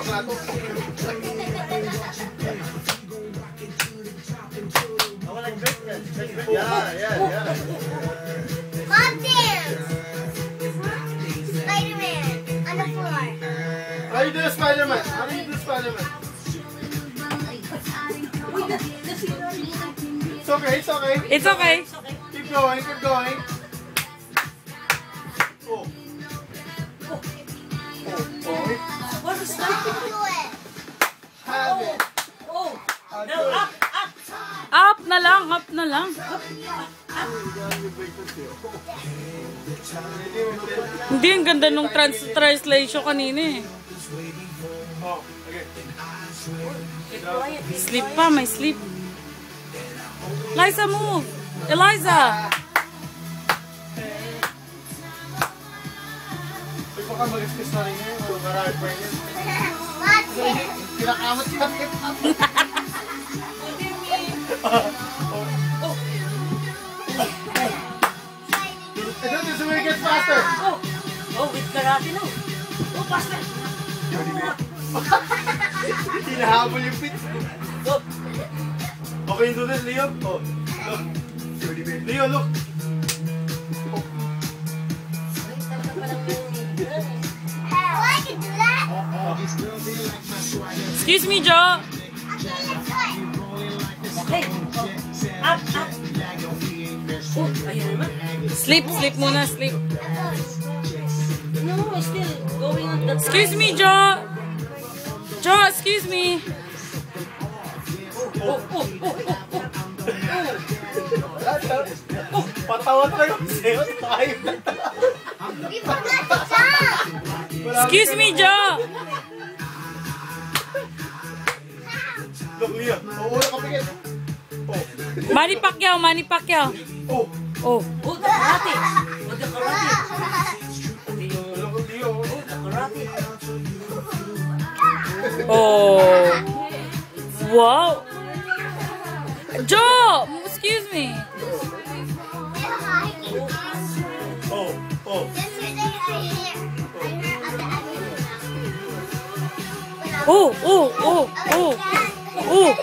bakla to. Yeah. Mom dance! Spider-Man on the floor. How you do Spider-Man? How do you do Spider-Man? It's okay, it's okay. It's okay. Keep going, keep going. Oh. What is that? Do it. Have it. Oh, no, up. Up na lang, up na lang. Hindi, ang ganda nung translation kanina eh. Oh, okay. Sleep pa, may sleep. Liza, move! Eliza! Uy, baka mag-excuse na rin yun. Marami pa yun. Watch it. Kinakamot-kamot. This is where it gets faster. Oh, with karate now. Oh, faster. Hinahabol yung pits. Look. Okay, do this, Leo. Oh, look. Leo, look. I can do that. Excuse me, Joe. Okay, let's do it. Okay. Up. Oh, ayun naman. Sleep muna, sleep. No, it's still going on that side. Excuse me, Joe. Joe, excuse me. Patawa tayo sa'yo. Tayo na. We forgot to jump. Excuse me, Joe. Look, Leo. Oo, nakapigil. Oh. Manny Pacquiao, Manny Pacquiao. Oh. Oh. Oh, the karate. Oh, the karate. Look, Leo. Oh, the karate. Oh. Wow. Joe, excuse me. Oh. Yesterday I heard on the other Oh.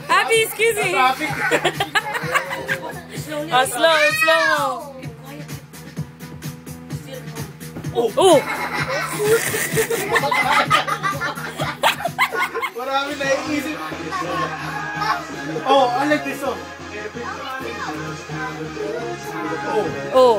Happy, excuse me. Traffic. Slow. Oh. Marami naiisip. Oh, I like this song. Oh. Oh.